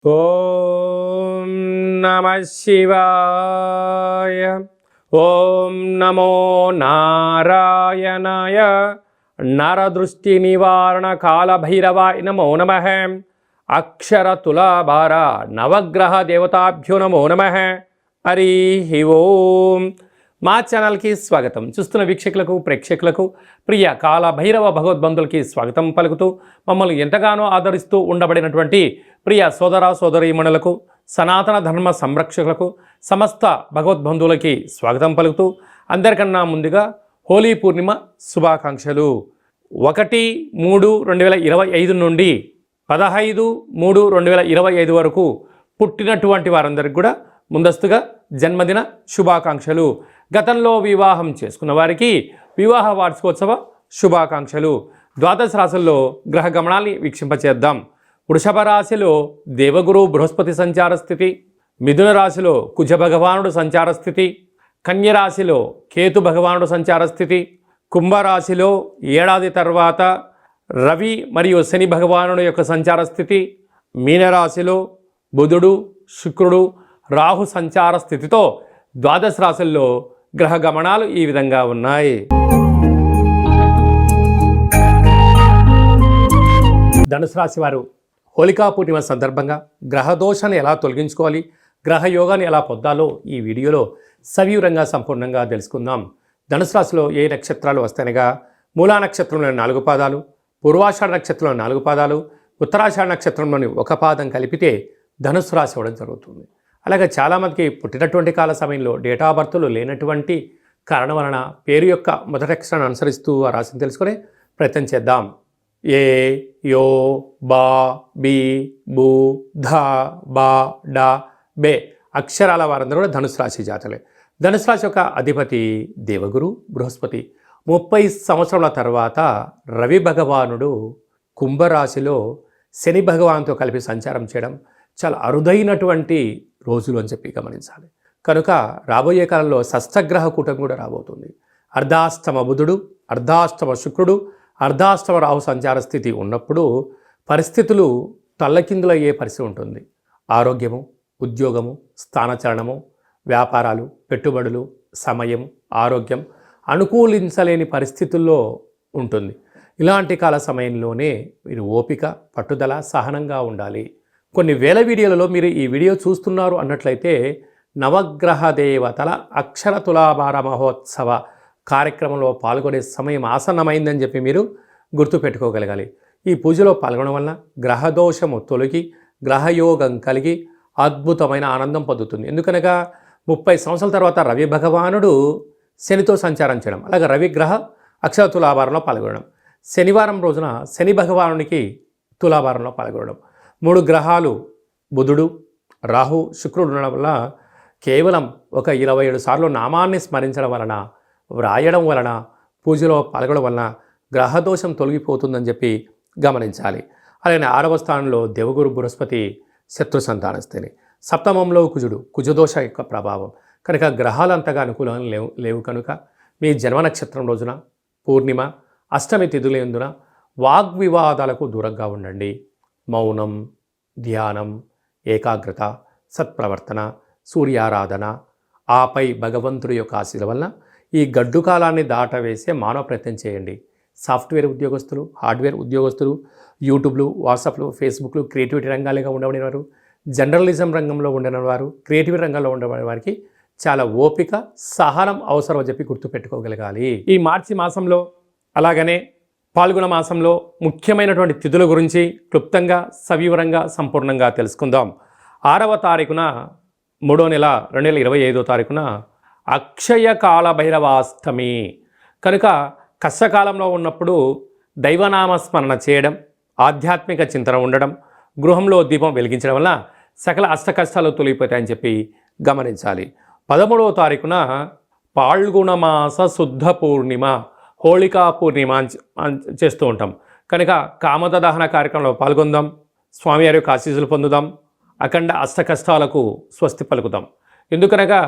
ఓం నమః శివాయ. ఓం నమో నారాయణాయ. నరదృష్టి నివారణ కాళభైరవాయ నమో నమః. అక్షర తులాభార నవగ్రహ దేవతాభ్యో నమో నమః. హరి ఓం. మా ఛానల్కి స్వాగతం. చూస్తున్న వీక్షకులకు ప్రేక్షకులకు ప్రియ కాళభైరవ భగవద్బంధులకి స్వాగతం పలుకుతూ మమ్మల్ని ఎంతగానో ఆదరిస్తూ ఉండబడినటువంటి ప్రియ సోదర సోదరీమణులకు సనాతన ధర్మ సంరక్షకులకు సమస్త భగవద్బంధువులకి స్వాగతం పలుకుతూ అందరికన్నా ముందుగా హోలీ పూర్ణిమ శుభాకాంక్షలు. 1-3-2025 నుండి 15-3-2025 వరకు పుట్టినటువంటి వారందరికీ కూడా ముందస్తుగా జన్మదిన శుభాకాంక్షలు. గతంలో వివాహం చేసుకున్న వారికి వివాహ వార్షికోత్సవ శుభాకాంక్షలు. ద్వాదశ రాశుల్లో గ్రహ గమనాన్ని వీక్షింపచేద్దాం. వృషభ రాశిలో దేవగురు బృహస్పతి సంచార స్థితి, మిథున రాశిలో కుజ భగవానుడు సంచార స్థితి, కన్య రాశిలో కేతు భగవానుడు సంచార స్థితి, కుంభరాశిలో ఏడాది తర్వాత రవి మరియు శని భగవానుడు యొక్క సంచార స్థితి, మీనరాశిలో బుధుడు శుక్రుడు రాహు సంచార స్థితితో ద్వాదశ రాశుల్లో గ్రహ గమనాలు ఈ విధంగా ఉన్నాయి. ధనుసు రాశి వారు హోళికా పూర్ణిమ సందర్భంగా గ్రహదోషాన్ని ఎలా తొలగించుకోవాలి, గ్రహ యోగాన్ని ఎలా పొందాలో ఈ వీడియోలో సవివరంగా సంపూర్ణంగా తెలుసుకుందాం. ధనుసు రాశిలో ఏ నక్షత్రాలు వస్తాయనగా మూలా నక్షత్రంలోని 4 పాదాలు, పూర్వాషాఢ నక్షత్రంలోని 4 పాదాలు, ఉత్తరాషాఢ నక్షత్రంలోని 1 పాదం కలిపితే ధనుసు రాశి అవ్వడం జరుగుతుంది. అలాగే చాలామందికి పుట్టినటువంటి కాల సమయంలో డేట్ ఆఫ్ బర్త్లు లేనటువంటి కారణం వలన పేరు యొక్క మొదటి అక్షరాన్ని అనుసరిస్తూ ఆ రాశిని తెలుసుకునే ప్రయత్నం చేద్దాం. ఏ, యో, బా, బి, బు, ధ, బా, డా, బే అక్షరాల వారందరూ కూడా ధనుసు రాశి జాతలే. ధనుసు రాశి యొక్క అధిపతి దేవగురు బృహస్పతి. 30 సంవత్సరాల తర్వాత రవి భగవానుడు కుంభరాశిలో శని భగవాన్తో కలిపి సంచారం చేయడం చాలా అరుదైనటువంటి రోజులు అని చెప్పి గమనించాలి. కనుక రాబోయే కాలంలో షష్ఠగ్రహ కూటమి కూడా రాబోతుంది. అర్ధాష్టమ బుధుడు, అర్ధాష్టమ శుక్రుడు, అర్ధాష్టమ రాహు సంచార స్థితి ఉన్నప్పుడు పరిస్థితులు తల్లకిందులయ్యే పరిస్థితి ఉంటుంది. ఆరోగ్యము, ఉద్యోగము, స్థానచలనము, వ్యాపారాలు, పెట్టుబడులు, సమయం, ఆరోగ్యం అనుకూలించలేని పరిస్థితుల్లో ఉంటుంది. ఇలాంటి కాల సమయంలోనే మీరు ఓపిక, పట్టుదల, సహనంగా ఉండాలి. కొన్ని వేల వీడియోలలో మీరు ఈ వీడియో చూస్తున్నారు అన్నట్లయితే నవగ్రహ దేవతల అక్షర తులాభార మహోత్సవ కార్యక్రమంలో పాల్గొనే సమయం ఆసన్నమైందని చెప్పి మీరు గుర్తుపెట్టుకోగలగాలి. ఈ పూజలో పాల్గొనడం వలన గ్రహదోషము తొలగి గ్రహయోగం కలిగి అద్భుతమైన ఆనందం పొందుతుంది. ఎందుకనగా 30 సంవత్సరాల తర్వాత రవి భగవానుడు శనితో సంచారం చేయడం, అలాగే రవిగ్రహ అక్షర తులాభారంలో పాల్గొనడం, శనివారం రోజున శని భగవానునికి తులాభారంలో పాల్గొనడం, 3 గ్రహాలు బుధుడు రాహు శుక్రుడు ఉండడం వల్ల కేవలం ఒక 27 సార్లు నామాన్ని స్మరించడం వలన, వ్రాయడం వలన, పూజలో పాల్గొనడం వలన గ్రహదోషం తొలగిపోతుందని చెప్పి గమనించాలి. అలాగే 6వ స్థానంలో దేవగురు బృహస్పతి శత్రు సంతానస్థితి, సప్తమంలో కుజుడు కుజదోష యొక్క ప్రభావం కనుక గ్రహాలు అంతగా అనుకూలంగా లేవు కనుక మీ జన్మ నక్షత్రం రోజున పూర్ణిమ అష్టమి తిథులందున వాగ్వివాదాలకు దూరంగా ఉండండి. మౌనం, ధ్యానం, ఏకాగ్రత, సత్ప్రవర్తన, సూర్యారాధన, ఆపై భగవంతుడి యొక్క ఆశీల వలన ఈ గడ్డు కాలాన్ని దాటవేసే మానవ ప్రయత్నం చేయండి. సాఫ్ట్వేర్ ఉద్యోగస్తులు, హార్డ్వేర్ ఉద్యోగస్తులు, యూట్యూబ్లు, వాట్సాప్లు, ఫేస్బుక్లు, క్రియేటివిటీ రంగాలుగా ఉండబడిన వారు, జర్నలిజం రంగంలో ఉండిన వారు, క్రియేటివిటీ రంగంలో ఉండబడిన వారికి చాలా ఓపిక, సహనం అవసరం అని చెప్పి గుర్తుపెట్టుకోగలగాలి. ఈ మార్చి మాసంలో అలాగనే పాల్గొన మాసంలో ముఖ్యమైనటువంటి తిథుల గురించి క్లుప్తంగా సవివరంగా సంపూర్ణంగా తెలుసుకుందాం. 6వ తారీఖున 3వ నెల 2025 తారీఖున అక్షయ కాళభైరవాష్టమి కనుక కష్టకాలంలో ఉన్నప్పుడు దైవనామస్మరణ చేయడం, ఆధ్యాత్మిక చింతన ఉండడం, గృహంలో దీపం వెలిగించడం వల్ల సకల అష్టకష్టాలు తొలగిపోతాయని చెప్పి గమనించాలి. 13వ తారీఖున పాల్గొనమాస శుద్ధ పూర్ణిమ హోళికా పూర్ణిమ చేస్తూ ఉంటాం కనుక కామద దహన కార్యక్రమంలో పాల్గొందాం, స్వామివారి యొక్క ఆశీస్సులు పొందుదాం, అఖండ అష్టకష్టాలకు స్వస్తి పలుకుదాం. ఎందుకనగా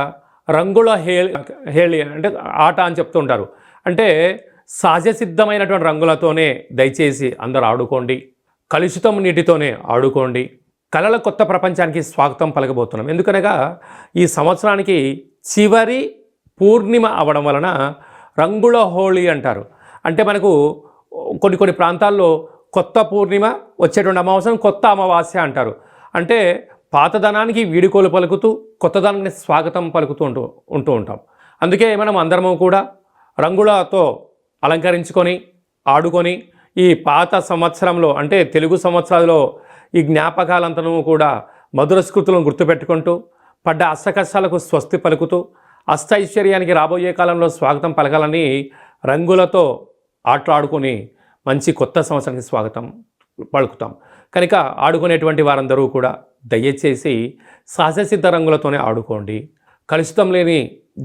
రంగుల హేళి అంటే ఆట అని చెప్తూ ఉంటారు. అంటే సహజ సిద్ధమైనటువంటి రంగులతోనే దయచేసి అందరూ ఆడుకోండి, కలుషితం నీటితోనే ఆడుకోండి, కళల కొత్త ప్రపంచానికి స్వాగతం పలకబోతున్నాం. ఎందుకనగా ఈ సంవత్సరానికి చివరి పూర్ణిమ అవడం వలన రంగుల హోళీ అంటారు. అంటే మనకు కొన్ని ప్రాంతాల్లో కొత్త పూర్ణిమ, వచ్చేటువంటి అమావాస్యను కొత్త అమావాస్య అంటారు. అంటే పాతదనానికి వీడుకోలు పలుకుతూ కొత్తదనానికి స్వాగతం పలుకుతూ ఉంటూ ఉంటాం. అందుకే మనం అందరము కూడా రంగులతో అలంకరించుకొని ఆడుకొని ఈ పాత సంవత్సరంలో అంటే తెలుగు సంవత్సరాల్లో ఈ జ్ఞాపకాలంతను కూడా మధుర స్మృతులను గుర్తుపెట్టుకుంటూ పడ్డ అష్టకష్టాలకు స్వస్తి పలుకుతూ అష్టైశ్వర్యానికి రాబోయే కాలంలో స్వాగతం పలకాలని రంగులతో ఆటలాడుకొని మంచి కొత్త సంవత్సరానికి స్వాగతం పలుకుతాం. కనుక ఆడుకునేటువంటి వారందరూ కూడా దయచేసి సహజసిద్ధ రంగులతోనే ఆడుకోండి, కలుషితం లేని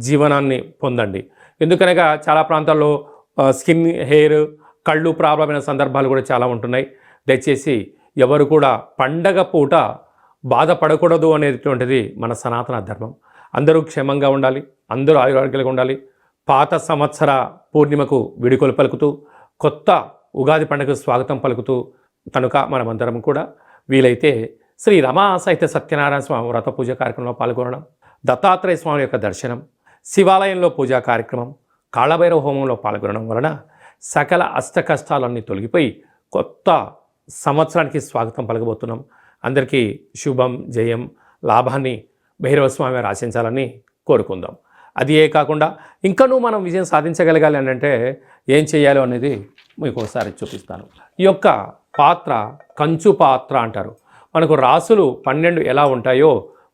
జీవనాన్ని పొందండి. ఎందుకనగా చాలా ప్రాంతాల్లో స్కిన్, హెయిర్, కళ్ళు ప్రాబ్లం అయిన సందర్భాలు కూడా చాలా ఉంటున్నాయి. దయచేసి ఎవరు కూడా పండగ పూట బాధపడకూడదు అనేటువంటిది మన సనాతన ధర్మం. అందరూ క్షేమంగా ఉండాలి, అందరూ ఆయురారోగ్యాలుగా ఉండాలి. పాత సంవత్సర పూర్ణిమకు వీడుకోలు పలుకుతూ కొత్త ఉగాది పండుగకు స్వాగతం పలుకుతూ కనుక మనమందరం కూడా వీలైతే శ్రీ రమా సాహిత్య సత్యనారాయణ స్వామి వ్రత పూజ కార్యక్రమంలో పాల్గొనడం, దత్తాత్రేయ స్వామి యొక్క దర్శనం, శివాలయంలో పూజా కార్యక్రమం, కాళభైరవ హోమంలో పాల్గొనడం వలన సకల అష్ట కష్టాలన్నీ తొలగిపోయి కొత్త సంవత్సరానికి స్వాగతం పలకబోతున్నాం. అందరికీ శుభం, జయం, లాభాన్ని భైరవ స్వామి ఆశించాలని కోరుకుందాం. అది కాకుండా ఇంకనూ మనం విజయం సాధించగలగాలి అని అంటే ఏం చేయాలో అనేది మీకు ఒకసారి చూపిస్తాను. ఈ యొక్క పాత్ర కంచు పాత్ర అంటారు. మనకు రాసులు 12 ఎలా ఉంటాయో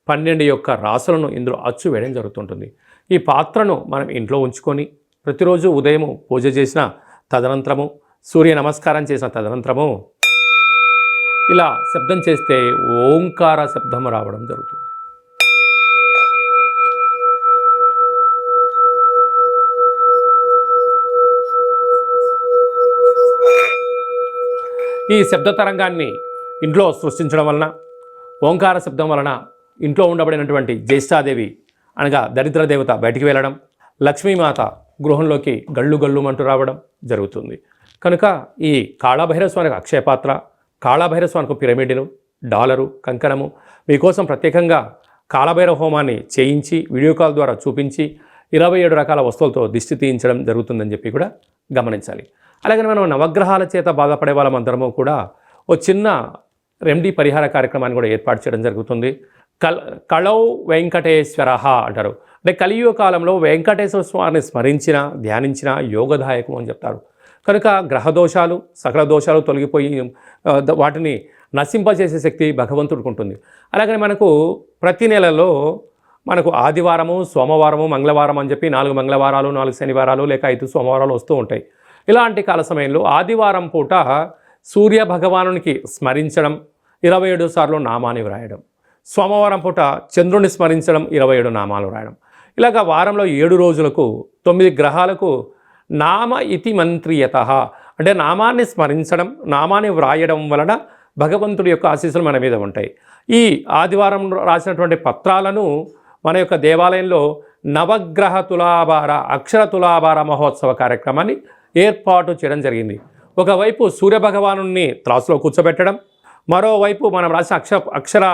12 యొక్క రాసులను ఇందులో అచ్చు వేయడం జరుగుతుంటుంది. ఈ పాత్రను మనం ఇంట్లో ఉంచుకొని ప్రతిరోజు ఉదయం పూజ చేసిన తదనంతరము, సూర్య నమస్కారం చేసిన తదనంతరము ఇలా శబ్దం చేస్తే ఓంకార శబ్దం రావడం జరుగుతుంది. ఈ శబ్ద తరంగాన్ని ఇంట్లో సృష్టించడం వలన, ఓంకార శబ్దం వలన ఇంట్లో ఉండబడినటువంటి జ్యేష్ఠాదేవి అనగా దరిద్ర దేవత బయటికి వెళ్ళడం, లక్ష్మీమాత గృహంలోకి గళ్ళు గళ్ళుమంటూ రావడం జరుగుతుంది. కనుక ఈ కాళభైరవ స్వామికి అక్షయపాత్ర, కాళభైరవ స్వామికి పిరమిడ్లు, డాలరు, కంకణము మీకోసం ప్రత్యేకంగా కాళభైరవ హోమాన్ని చేయించి వీడియో కాల్ ద్వారా చూపించి 27 రకాల వస్తువులతో దిష్టి తీయించడం జరుగుతుందని చెప్పి కూడా గమనించాలి. అలాగే మనం నవగ్రహాల చేత బాధపడే వాళ్ళమందరము కూడా ఓ చిన్న రెమెడీ పరిహార కార్యక్రమాన్ని కూడా ఏర్పాటు చేయడం జరుగుతుంది. కళౌ వెంకటేశ్వర అంటారు. అంటే కలియుగ కాలంలో వెంకటేశ్వర స్వామిని స్మరించిన, ధ్యానించిన యోగదాయకం అని చెప్తారు. కనుక గ్రహ దోషాలు, సకల దోషాలు తొలగిపోయి వాటిని నశింపజేసే శక్తి భగవంతుడికి ఉంటుంది. అలాగని మనకు ప్రతి నెలలో మనకు ఆదివారము, సోమవారము, మంగళవారం అని చెప్పి 4 మంగళవారాలు, 4 శనివారాలు లేక 5 సోమవారాలు వస్తూ ఉంటాయి. ఇలాంటి కాల సమయంలో ఆదివారం పూట సూర్య భగవానునికి స్మరించడం, 27 సార్లు నామాన్ని వ్రాయడం, సోమవారం పూట చంద్రుని స్మరించడం, 27 నామాలు వ్రాయడం. ఇలాగ వారంలో 7 రోజులకు 9 గ్రహాలకు నామ ఇతి మంత్రియత అంటే నామాన్ని స్మరించడం, నామాన్ని వ్రాయడం వలన భగవంతుడి యొక్క ఆశీస్సులు మన మీద ఉంటాయి. ఈ ఆదివారం రాసినటువంటి పత్రాలను మన యొక్క దేవాలయంలో నవగ్రహ తులాభార, అక్షర తులాభార మహోత్సవ కార్యక్రమాన్ని ఏర్పాటు చేయడం జరిగింది. ఒకవైపు సూర్యభగవాను త్రాసులో కూర్చోబెట్టడం, మరోవైపు మనం రాసిన అక్షర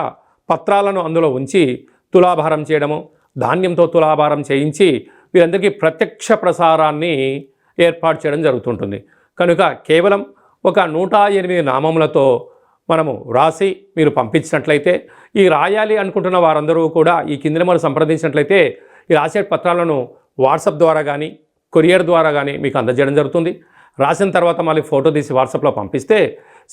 పత్రాలను అందులో ఉంచి తులాభారం చేయడము, ధాన్యంతో తులాభారం చేయించి వీరందరికీ ప్రత్యక్ష ప్రసారాన్ని ఏర్పాటు చేయడం జరుగుతుంటుంది. కనుక కేవలం ఒక 108 నామములతో మనము రాసి మీరు పంపించినట్లయితే, ఈ రాయాలి అనుకుంటున్న వారందరూ కూడా ఈ కింద నెంబర్ సంప్రదించినట్లయితే ఈ రాసే పత్రాలను వాట్సాప్ ద్వారా కానీ కొరియర్ ద్వారా కానీ మీకు అందజేయడం జరుగుతుంది. రాసిన తర్వాత మళ్ళీ ఫోటో తీసి వాట్సాప్లో పంపిస్తే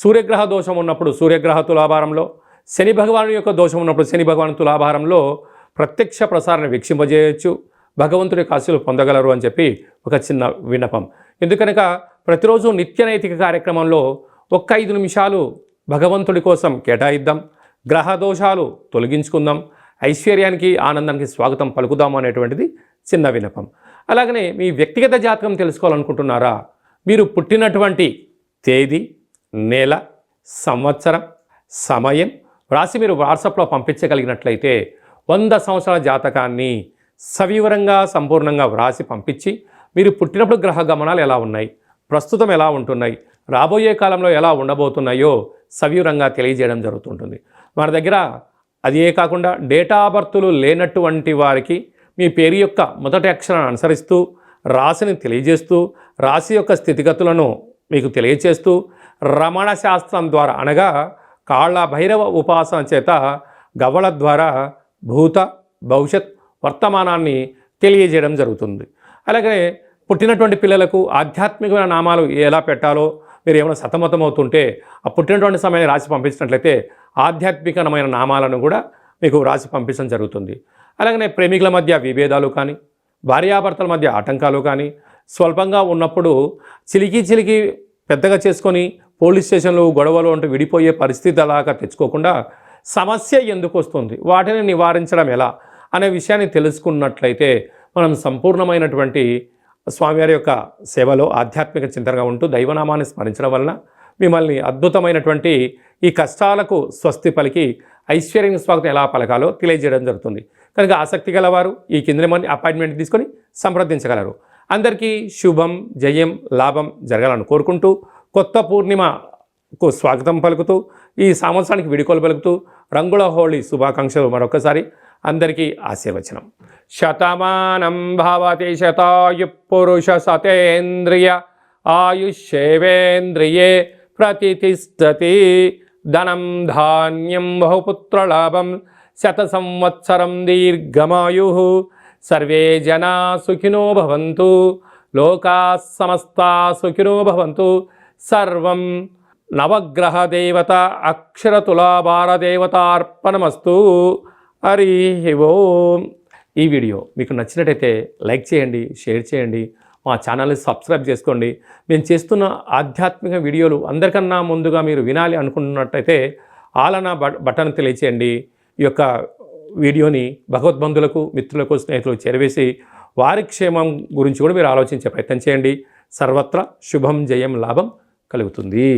సూర్యగ్రహ దోషం ఉన్నప్పుడు సూర్యగ్రహ తులాభారంలో, శని భగవాను యొక్క దోషం ఉన్నప్పుడు శని భగవాను తులాభారంలో ప్రత్యక్ష ప్రసారాన్ని వీక్షింపజేయచ్చు, భగవంతుడి యొక్క ఆశీస్సులు పొందగలరు అని చెప్పి ఒక చిన్న విన్నపం. ఎందుకనక ప్రతిరోజు నిత్య నైతిక కార్యక్రమంలో 5 నిమిషాలు భగవంతుడి కోసం కేటాయిద్దాం, గ్రహ దోషాలు తొలగించుకుందాం, ఐశ్వర్యానికి ఆనందానికి స్వాగతం పలుకుదాం అనేటువంటిది చిన్న విన్నపం. అలాగనే మీ వ్యక్తిగత జాతకం తెలుసుకోవాలనుకుంటున్నారా? మీరు పుట్టినటువంటి తేదీ, నెల, సంవత్సరం, సమయం రాసి మీరు వాట్సాప్లో పంపించగలిగినట్లయితే 100 సంవత్సరాల జాతకాన్ని సవివరంగా సంపూర్ణంగా వ్రాసి పంపించి మీరు పుట్టినప్పుడు గ్రహ గమనాలు ఎలా ఉన్నాయి, ప్రస్తుతం ఎలా ఉంటున్నాయి, రాబోయే కాలంలో ఎలా ఉండబోతున్నాయో సవివరంగా తెలియజేయడం జరుగుతుంటుంది. మన దగ్గర అదే కాకుండా డేటా ఆఫ్ బర్త్లు లేనటువంటి వారికి మీ పేరు యొక్క మొదటి అక్షరాన్ని అనుసరిస్తూ రాశిని తెలియజేస్తూ రాశి యొక్క స్థితిగతులను మీకు తెలియజేస్తూ రమణ శాస్త్రం ద్వారా అనగా కాళ్ళ భైరవ ఉపాసన చేత గవ్వల ద్వారా భూత భవిష్యత్ వర్తమానాన్ని తెలియజేయడం జరుగుతుంది. అలాగే పుట్టినటువంటి పిల్లలకు ఆధ్యాత్మికమైన నామాలు ఎలా పెట్టాలో మీరు ఏమైనా సతమతమవుతుంటే ఆ పుట్టినటువంటి సమయాన్ని రాసి పంపించినట్లయితే ఆధ్యాత్మికమైన నామాలను కూడా మీకు రాసి పంపించడం జరుగుతుంది. అలాగనే ప్రేమికుల మధ్య విభేదాలు కానీ భార్యాభర్తల మధ్య ఆటంకాలు కానీ స్వల్పంగా ఉన్నప్పుడు చిలికి పెద్దగా చేసుకొని పోలీస్ స్టేషన్లు గొడవలు అంటూ విడిపోయే పరిస్థితి అలాగా తెచ్చుకోకుండా సమస్య ఎందుకు వస్తుంది, వాటిని నివారించడం ఎలా అనే విషయాన్ని తెలుసుకున్నట్లయితే మనం సంపూర్ణమైనటువంటి స్వామివారి యొక్క సేవలో ఆధ్యాత్మిక చింతనగా ఉంటూ దైవనామాన్ని స్మరించడం వలన మిమ్మల్ని అద్భుతమైనటువంటి ఈ కష్టాలకు స్వస్తి పలికి ఐశ్వర్యం స్వాగతం ఎలా పలకాలో తెలియజేయడం జరుగుతుంది. కనుక ఆసక్తి గలవారు ఈ కింద మంది అపాయింట్మెంట్ తీసుకొని సంప్రదించగలరు. అందరికీ శుభం, జయం, లాభం జరగాలని కోరుకుంటూ కొత్త పూర్ణిమకు స్వాగతం పలుకుతూ ఈ సంవత్సరానికి విడుకోలు పలుకుతూ రంగుల హోళీ శుభాకాంక్షలు మరొకసారి అందరికీ ఆశీర్వచనం. శతమానం భవతి శతాయు పురుష సతేంద్రియ ఆయుష్యేవేంద్రియే ప్రతిష్టతి. ధనం ధాన్యం బహుపుత్రలాభం శత సంవత్సరం దీర్ఘమాయు. సర్వే జనా సుఖినో భవంతు. లోకా సమస్తా సుఖినో భవంతు. సర్వం నవగ్రహ దేవత అక్షరతులాభార దేవతార్పణమస్తు. హరి ఓం. ఈ వీడియో మీకు నచ్చినట్టయితే లైక్ చేయండి, షేర్ చేయండి, మా ఛానల్ని సబ్స్క్రైబ్ చేసుకోండి. మేము చేస్తున్న ఆధ్యాత్మిక వీడియోలు అందరికన్నా ముందుగా మీరు వినాలి అనుకుంటున్నట్టయితే ఆలన బటన్ తెలియచేయండి. ఈ యొక్క వీడియోని భగవద్బంధులకు, మిత్రులకు, స్నేహితులకు చేరవేసి వారి క్షేమం గురించి కూడా మీరు ఆలోచించే ప్రయత్నం చేయండి. సర్వత్రా శుభం, జయం, లాభం కలుగుతుంది.